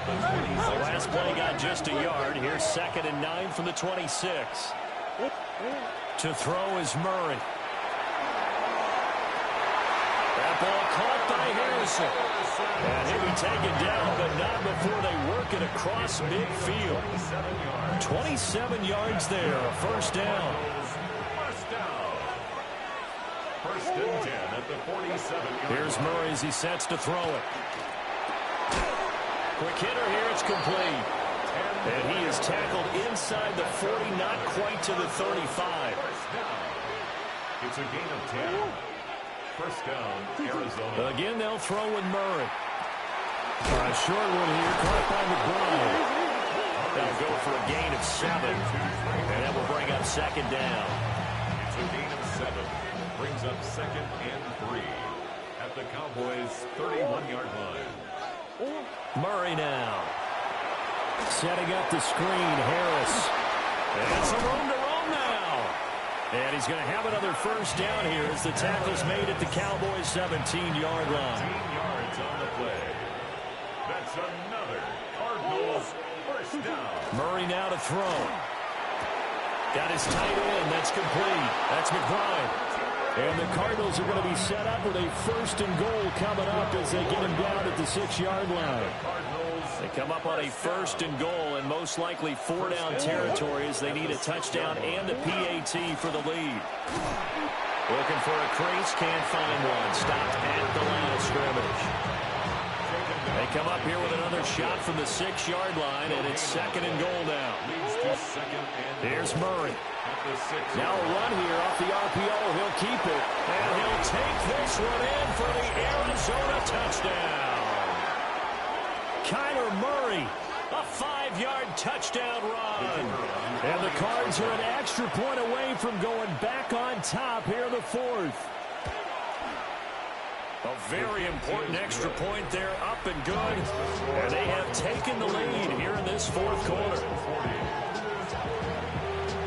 Speaker 2: The last play got just a yard. Here's 2nd and 9 from the 26. To throw is Murray. That ball caught by Harrison. And he'll be taken down, but not before they work it across midfield. 27 yards there, a first down.
Speaker 4: First and 10 at the 47.
Speaker 2: Here's Murray as he sets to throw it. Quick hitter here, it's complete. And he is tackled inside the 40, not quite to the 35.
Speaker 4: It's a gain of 10. First down, Arizona.
Speaker 2: Again, they'll throw with Murray. A short one here, caught by McBride. They'll go for a gain of 7. And that will bring up 2nd down.
Speaker 4: It's a gain of 7. Brings up 2nd and 3 at the Cowboys' 31-yard line.
Speaker 2: Murray now.
Speaker 6: Setting up the screen, Harris.
Speaker 2: And some room to roam now. And he's going to have another first down here as the tackle's made at the Cowboys' 17-yard line.
Speaker 4: 18 yards on the play. That's another Cardinals first down.
Speaker 2: Murray now to throw. Got his tight end. That's complete. That's McBride.
Speaker 6: And the Cardinals are going to be set up with a 1st and goal coming up as they get him down at the 6-yard line.
Speaker 2: They come up on a 1st and goal and most likely 4-down territory as they need a touchdown and a PAT for the lead. Looking for a crease, can't find one. Stopped at the line of scrimmage. They come up here with another shot from the 6-yard line, and it's 2nd and goal now. Here's Murray. Now a run here off the RPO. He'll keep it, and he'll take this one in for the Arizona touchdown. Kyler Murray, a 5-yard touchdown run. And the Cards are an extra point away from going back on top here in the 4th. A very important extra point there, up and good. And they have taken the lead here in this 4th quarter.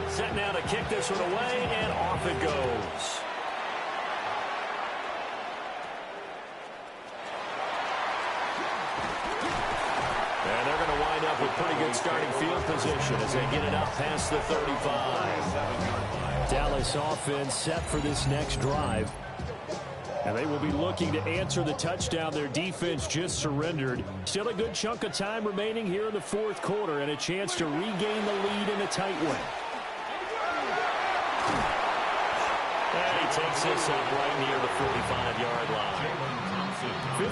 Speaker 2: Set now to kick this one away, and off it goes. And they're going to wind up with pretty good starting field position as they get it up past the 35.
Speaker 6: Dallas offense set for this next drive. And they will be looking to answer the touchdown their defense just surrendered. Still a good chunk of time remaining here in the 4th quarter and a chance to regain the lead in a tight one.
Speaker 2: And he takes this up right near the 45-yard line.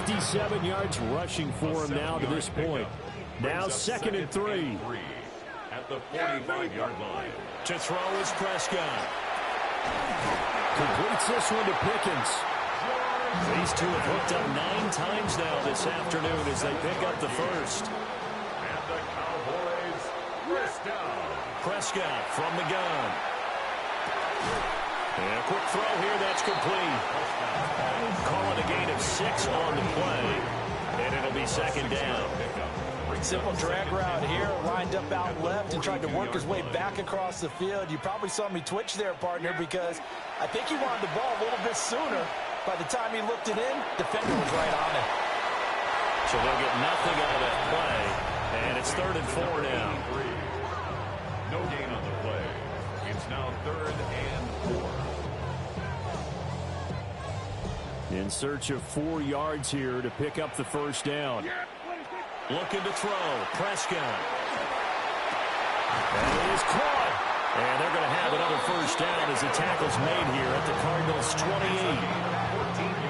Speaker 6: 57 yards rushing for him now to this point. Now 2nd and 3.
Speaker 4: At the 45-yard line.
Speaker 2: To throw is Prescott.
Speaker 6: Completes this one to Pickens.
Speaker 2: These two have hooked up 9 times now this afternoon as they pick up the first.
Speaker 4: And the Cowboys first down.
Speaker 2: Prescott from the gun. And a quick throw here, that's complete. Call it a gain of 6 on the play. And it'll be 2nd down.
Speaker 3: Simple drag route here, lined up out left and tried to work his way back across the field. You probably saw me twitch there, partner, because I think he wanted the ball a little bit sooner. By the time he looked it in, defender was right on it.
Speaker 2: So they'll get nothing out of that play. And it's 3rd and 4 now.
Speaker 4: No gain on the play. It's now 3rd and 4.
Speaker 6: In search of 4 yards here to pick up the first down.
Speaker 2: Looking to throw. Prescott. And it is caught. And they're going to have another first down as the tackle's made here at the Cardinals' 28.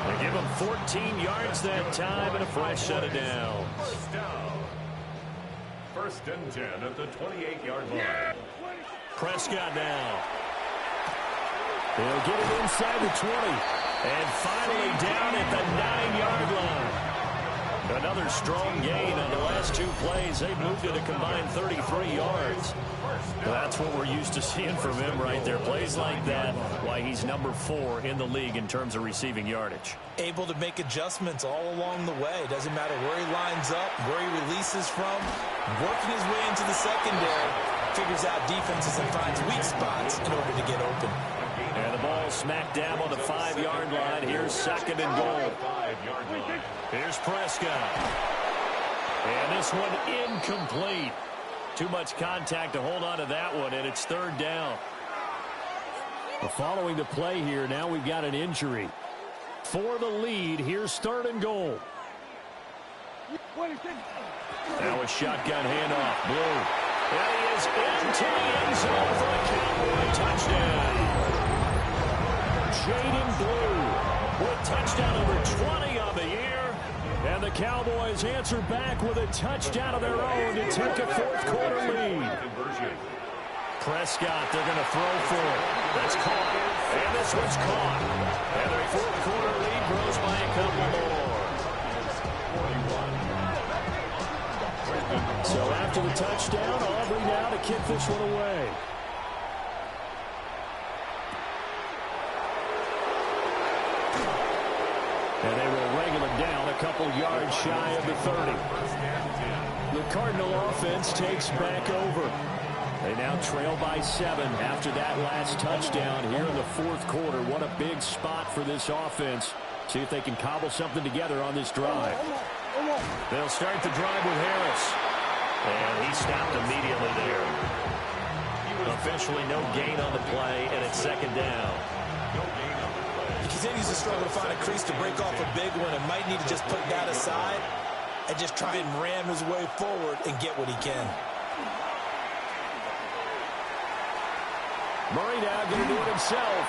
Speaker 2: They give them 14 yards that time and a fresh set of downs.
Speaker 4: First down. 1st and 10 at the 28-yard line.
Speaker 2: Prescott now.
Speaker 6: They'll get it inside the 20.
Speaker 2: And finally down at the 9-yard line. Another another strong gain on the last 2 plays. They moved it a combined 33 yards. That's what we're used to seeing from him right there. Plays like that, why he's number 4 in the league in terms of receiving yardage.
Speaker 3: Able to make adjustments all along the way. Doesn't matter where he lines up, where he releases from. Working his way into the secondary. Figures out defenses and finds weak spots in order to get open.
Speaker 2: And the ball smack dab on the 5-yard line. Here's 2nd and goal. Here's Prescott. And this one incomplete. Too much contact to hold on to that one, and it's 3rd down.
Speaker 6: Well, following the play here, now we've got an injury. For the lead, here's 3rd and goal.
Speaker 2: Now a shotgun handoff. Blue. And he is into the end zone for a Cowboy touchdown. Jaden Blue with touchdown number 20 on the year. And the Cowboys answer back with a touchdown of their own to take a 4th quarter lead. Prescott, they're going to throw for it. That's caught. And this one's caught. And their 4th quarter lead grows by a couple more.
Speaker 6: So after the touchdown, Aubrey now to kick this one away. And they will wrangle it down a couple yards shy of the 30. The Cardinal offense takes back over. They now trail by 7 after that last touchdown here in the 4th quarter. What a big spot for this offense. See if they can cobble something together on this drive.
Speaker 2: They'll start the drive with Harris. And he stopped immediately there. Officially no gain on the play, and it's 2nd down.
Speaker 3: He continues to struggle to find a crease to break off a big one and might need to just put that aside and just try and ram his way forward and get what he can.
Speaker 6: Murray now going to do it himself.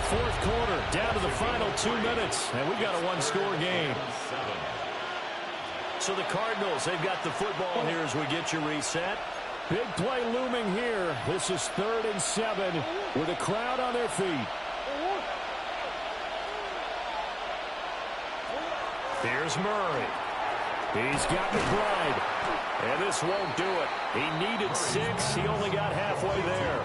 Speaker 6: Fourth quarter, down to the final 2 minutes, and we've got a 1-score game.
Speaker 2: So the Cardinals, they've got the football here as we get you reset.
Speaker 6: Big play looming here. This is 3rd and 7 with a crowd on their feet.
Speaker 2: Here's Murray.
Speaker 6: He's got McBride.
Speaker 2: And this won't do it. He needed 6. He only got halfway there.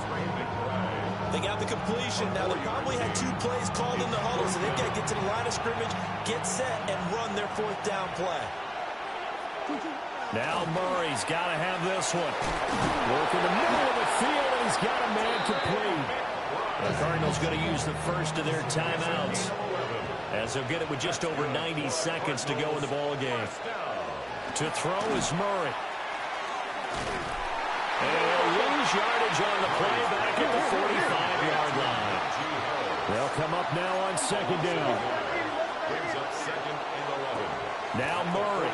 Speaker 3: They got the completion. Now, they probably had 2 plays called in the huddle, so they've got to get to the line of scrimmage, get set, and run their 4th down play.
Speaker 2: Now Murray's got to have this one.
Speaker 6: Work in the middle of the field, and he's got a man complete.
Speaker 2: The Cardinals going to use the first of their timeouts, as they'll get it with just over 90 seconds to go in the ball game. To throw is Murray. And they'll lose yardage on the play back at the 45-yard line.
Speaker 6: They'll come up now on 2nd down.
Speaker 2: Now Murray.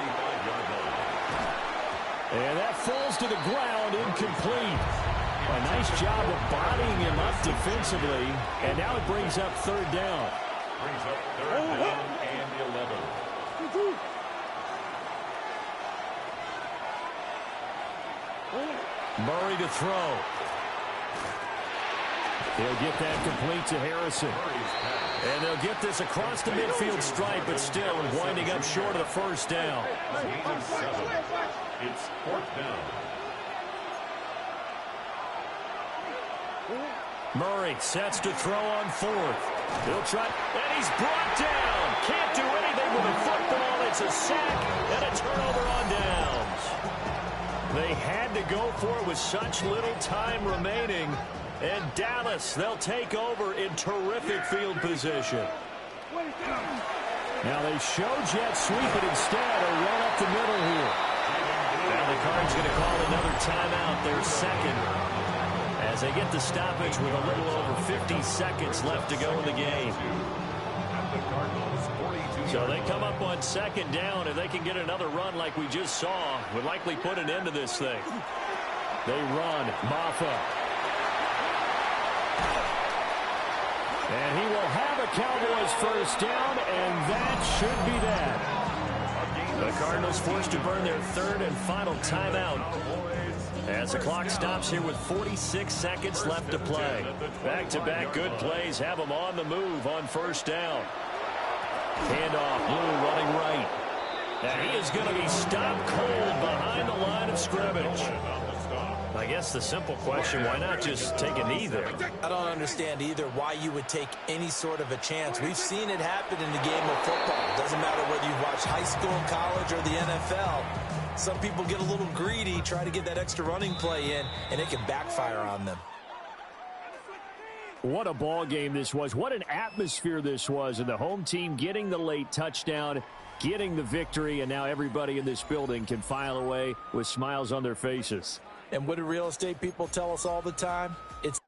Speaker 6: And that falls to the ground, incomplete. A nice job of bodying him up defensively. And now it brings up 3rd down.
Speaker 4: Brings up 3rd down and 11.
Speaker 2: Murray to throw.
Speaker 6: He'll get that complete to Harrison.
Speaker 2: And they'll get this across the midfield stripe, but still winding up short of the 1st down.
Speaker 4: It's 4th down.
Speaker 2: Murray sets to throw on 4th. He'll try, and he's brought down. Can't do anything with the football. It's a sack and a turnover on downs. They had to go for it with such little time remaining. And Dallas, they'll take over in terrific field position.
Speaker 6: Now they show jet sweep it instead, or run up the middle here.
Speaker 2: Now the Cards going to call another timeout, their 2nd. As they get the stoppage with a little over 50 seconds left to go in the game. So they come up on 2nd down. If they can get another run like we just saw, would likely put an end to this thing.
Speaker 6: They run. Maffa. And he will have a Cowboys 1st down, and that should be that.
Speaker 2: The Cardinals forced to burn their third and final timeout as the clock stops here with 46 seconds left to play. Back-to-back good plays have them on the move on first down. Handoff, Blue running right. And he is going to be stopped cold behind the line of scrimmage. I guess the simple question, why not just take a knee there?
Speaker 3: I don't understand either why you would take any sort of a chance. We've seen it happen in the game of football. It doesn't matter whether you watch high school, college, or the NFL. Some people get a little greedy, try to get that extra running play in, and it can backfire on them.
Speaker 6: What a ball game this was. What an atmosphere this was. And the home team getting the late touchdown, getting the victory, and now everybody in this building can file away with smiles on their faces.
Speaker 3: And what do real estate people tell us all the time? It's